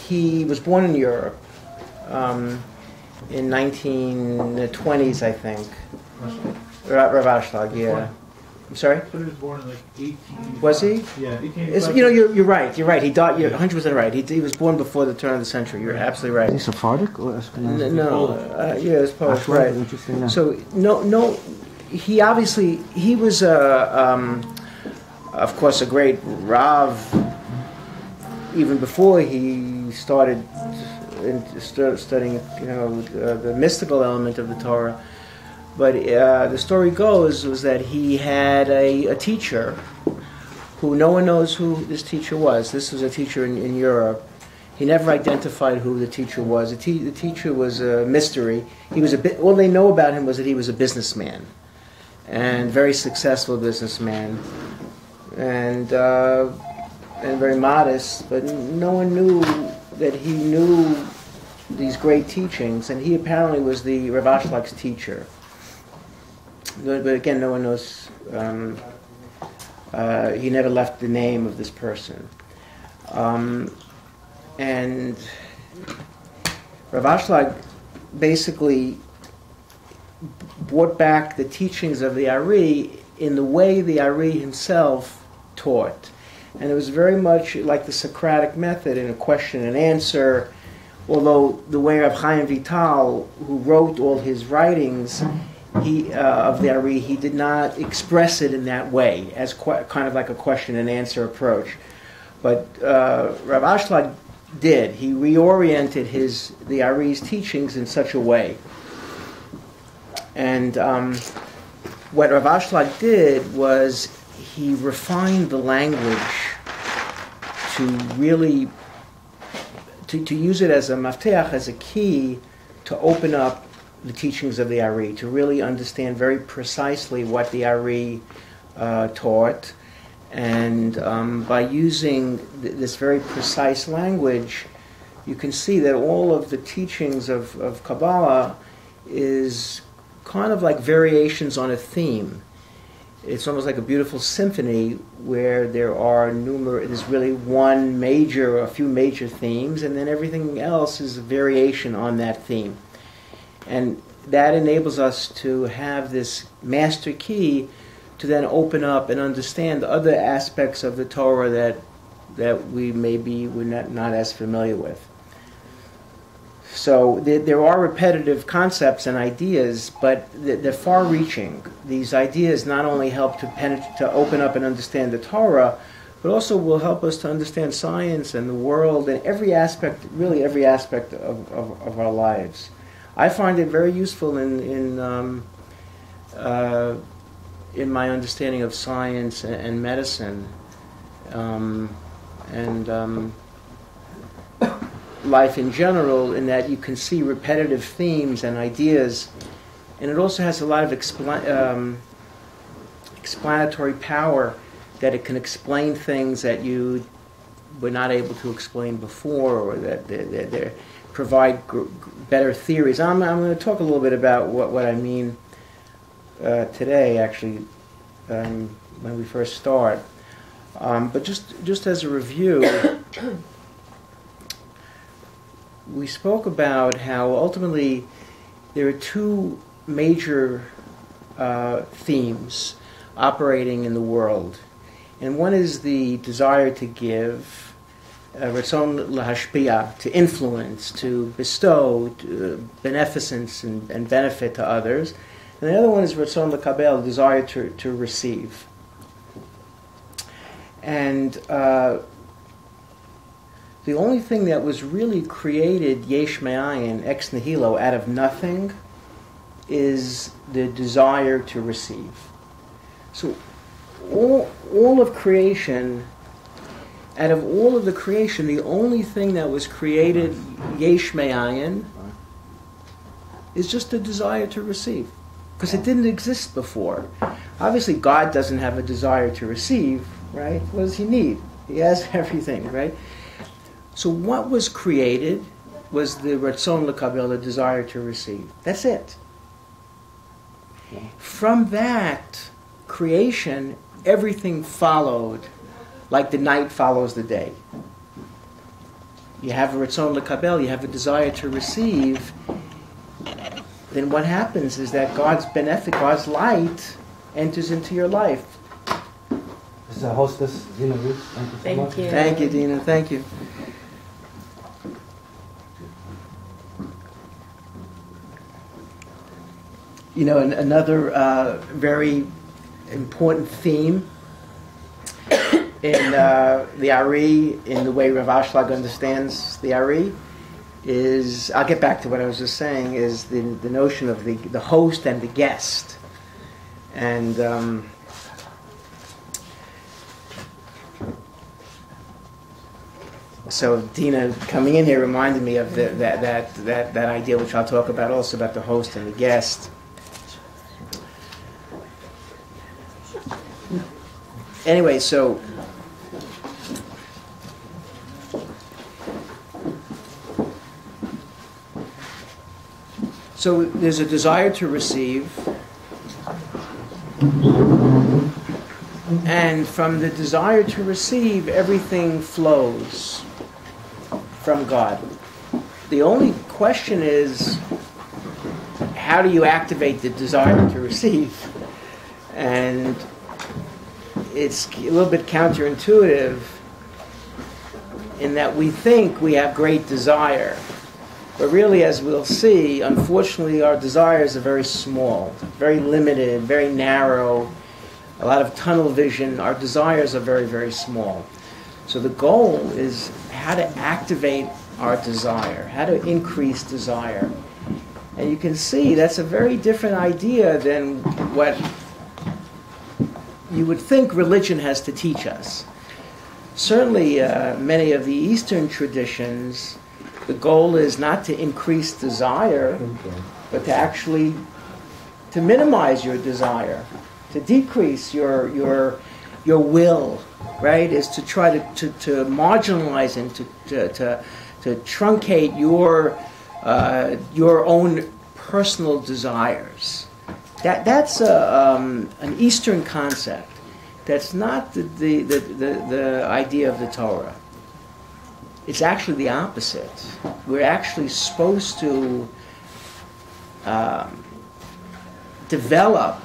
he was born in Europe in 1920s, I think. Rav Ashlag, yeah. I'm sorry? He was born in like 18. Was he? Yeah, he came. You're right. You're right. He died. You're 100% right. He was born before the turn of the century. You're absolutely right. Is he Sephardic or Ashkenazi? Yeah, it's Polish, right? Interesting. Yeah. So no. He obviously was of course, a great Rav. Even before he started studying, the mystical element of the Torah. But the story goes was that he had a teacher who no one knows who this teacher was. This was a teacher in Europe. He never identified who the teacher was. The teacher was a mystery. He was all they know about him was that he was a businessman, and very successful businessman, and very modest. But no one knew that he knew these great teachings, and he apparently was the Rav Ashlag's teacher. But again, no one knows. He never left the name of this person. And Rav Ashlag basically brought back the teachings of the Ari in the way the Ari himself taught. And it was very much like the Socratic method in a question and answer, although the way Rav Chaim Vital, who wrote all his writings, of the Ari, he did not express it in that way, as kind of like a question and answer approach. But Rav Ashlag did. He reoriented the Ari's teachings in such a way. And what Rav Ashlag did was he refined the language to really to use it as a mafteach, as a key to open up the teachings of the Ari, to really understand very precisely what the Ari taught. And by using this very precise language, you can see that all of the teachings of Kabbalah is kind of like variations on a theme. It's almost like a beautiful symphony where there's really one major, a few major themes, and then everything else is a variation on that theme. And that enables us to have this master key to then open up and understand other aspects of the Torah that we're not as familiar with. So there are repetitive concepts and ideas, but they're far-reaching. These ideas not only help to open up and understand the Torah, but also will help us to understand science and the world and every aspect of our lives. I find it very useful in my understanding of science and medicine, and life in general, in that you can see repetitive themes and ideas, and it also has a lot of explanatory power, that it can explain things that you were not able to explain before, or that they provide better theories. I'm going to talk a little bit about what I mean today, actually, when we first start. But just as a review, we spoke about how ultimately there are two major themes operating in the world. And one is the desire to give, ratzon lahashpia, to influence, to bestow beneficence and benefit to others. And the other one is ratzon lekabel, desire to receive. And the only thing that was really created yesh me'ayin, ex nihilo, out of nothing, is the desire to receive. So all of creation, out of all of the creation, the only thing that was created yesh me'ayin is just the desire to receive, because it didn't exist before. Obviously, God doesn't have a desire to receive, right? What does he need? He has everything, right? So what was created was the ratzon lekabel, the desire to receive. That's it. From that creation, everything followed, like the night follows the day. you have a ratzon lekabel, you have a desire to receive, then what happens is that God's benefit, God's light enters into your life. This is our hostess, Dina Ruth. Thank you so much. you. Thank you, Dina. Thank you. You know, another very important theme in the Ari, in the way Rav Ashlag understands the Ari, is, I'll get back to what I was just saying, is the notion of the host and the guest. And so Dina coming in here reminded me of that idea, which I'll talk about also, about the host and the guest. Anyway, so there's a desire to receive, and from the desire to receive, everything flows from God. The only question is, how do you activate the desire to receive? And it's a little bit counterintuitive in that we think we have great desire. But really, as we'll see, unfortunately, our desires are very small, very limited, very narrow, a lot of tunnel vision. Our desires are very, very small. So the goal is how to activate our desire, how to increase desire. And you can see that's a very different idea than what you would think religion has to teach us. Certainly, many of the Eastern traditions, the goal is not to increase desire, but to actually to minimize your desire, to decrease your will, right? Is to try to marginalize and to truncate your own personal desires. That's an Eastern concept. That's not the idea of the Torah. It's actually the opposite. We're actually supposed to develop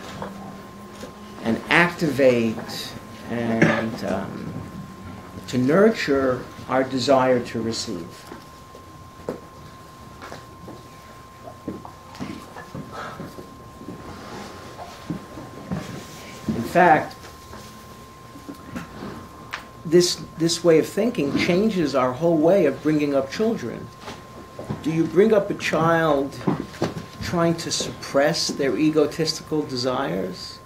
and activate and to nurture our desire to receive. In fact, this way of thinking changes our whole way of bringing up children. Do you bring up a child trying to suppress their egotistical desires?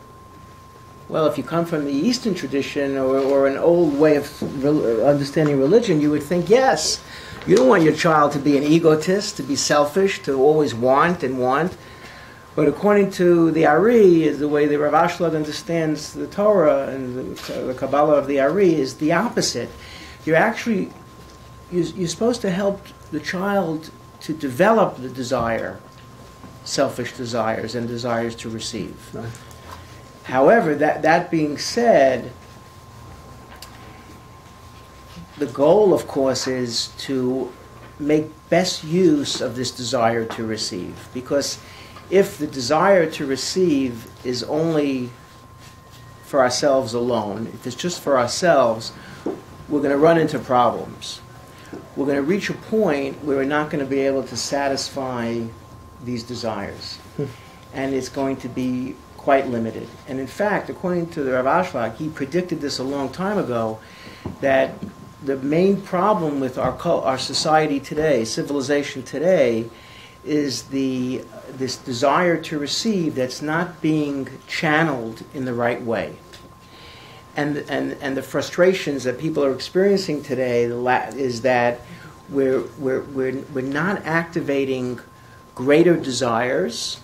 Well, if you come from the Eastern tradition or an old way of understanding religion, you would think, yes, you don't want your child to be an egotist, to be selfish, to always want and want. But according to the Ari, is the way the Rav Ashlag understands the Torah and the Kabbalah of the Ari is the opposite. You're supposed to help the child to develop the desire, selfish desires and desires to receive. Right. However, that being said, the goal, of course, is to make best use of this desire to receive, because if the desire to receive is only for ourselves alone, if it's just for ourselves, we're going to run into problems. We're going to reach a point where we're not going to be able to satisfy these desires. And it's going to be quite limited. And in fact, according to the Rav Ashlag, he predicted this a long time ago, that the main problem with our society today, civilization today, is this desire to receive that's not being channeled in the right way. And the frustrations that people are experiencing today is that we're not activating greater desires,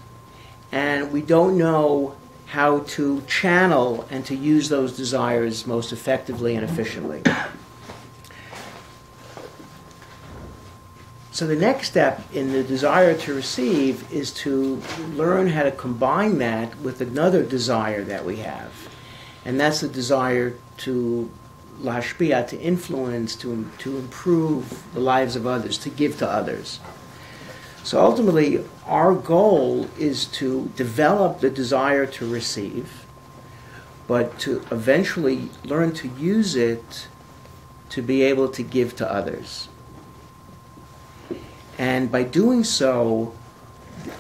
and we don't know how to channel and to use those desires most effectively and efficiently. So the next step in the desire to receive is to learn how to combine that with another desire that we have. And that's the desire to lashpia, to influence, to improve the lives of others, to give to others. So ultimately, our goal is to develop the desire to receive, but to eventually learn to use it to be able to give to others. And by doing so,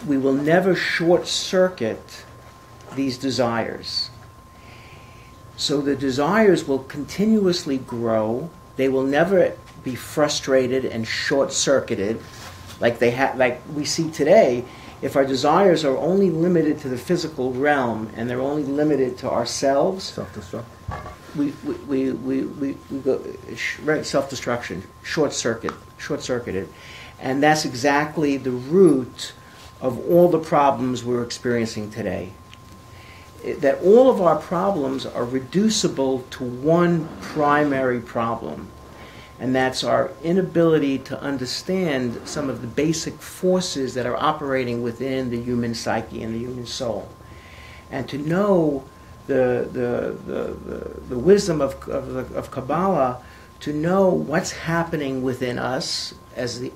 we will never short-circuit these desires. So the desires will continuously grow. They will never be frustrated and short-circuited like we see today. If our desires are only limited to the physical realm and they're only limited to ourselves, Self-destruct. we go right, self-destruction, short-circuited, and that's exactly the root of all the problems we're experiencing today. That all of our problems are reducible to one primary problem, and that's our inability to understand some of the basic forces that are operating within the human psyche and the human soul, and to know the wisdom of Kabbalah, to know what's happening within us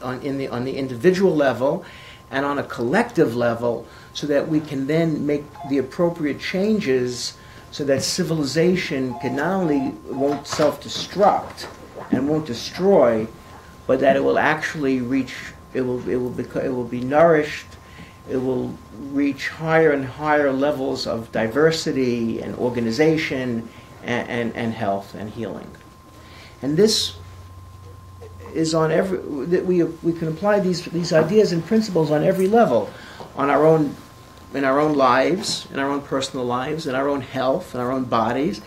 on the individual level and on a collective level, so that we can then make the appropriate changes so that civilization can not only won't self-destruct and won't destroy, but that it will actually reach, it will be nourished, it will reach higher and higher levels of diversity and organization and health and healing. And this is on every, that we can apply these ideas and principles on every level, on our own, in our own lives, in our own personal lives, in our own health, in our own bodies,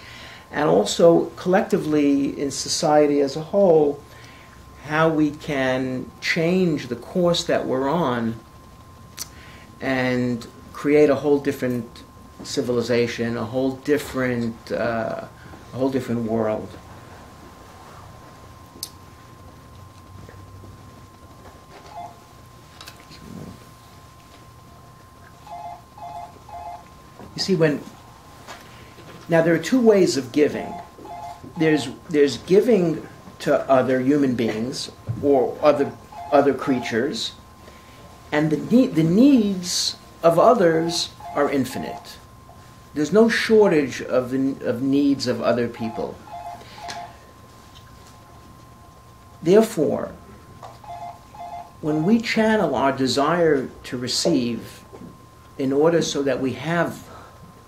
and also collectively in society as a whole, how we can change the course that we're on and create a whole different civilization, a whole different world. You see, now there are two ways of giving. There's giving to other human beings or other creatures, and the needs of others are infinite. There's no shortage of needs of other people. Therefore, when we channel our desire to receive in order so that we have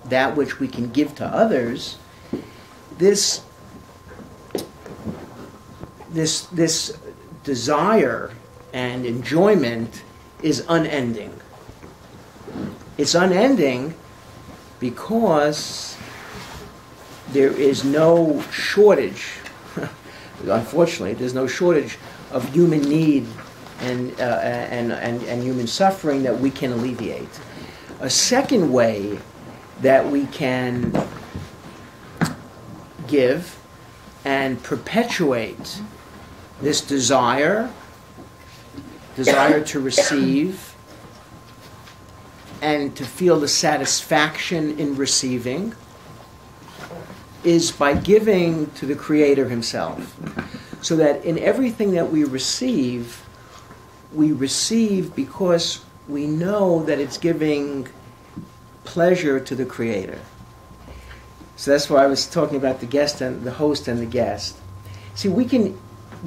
that which we can give to others, this desire and enjoyment is unending. It's unending because there is no shortage, unfortunately, there's no shortage of human need and human suffering that we can alleviate. A second way that we can give and perpetuate this desire to receive and to feel the satisfaction in receiving is by giving to the Creator Himself. So that in everything that we receive because we know that it's giving pleasure to the Creator. So that's why I was talking about the guest and the host and the guest. See, we can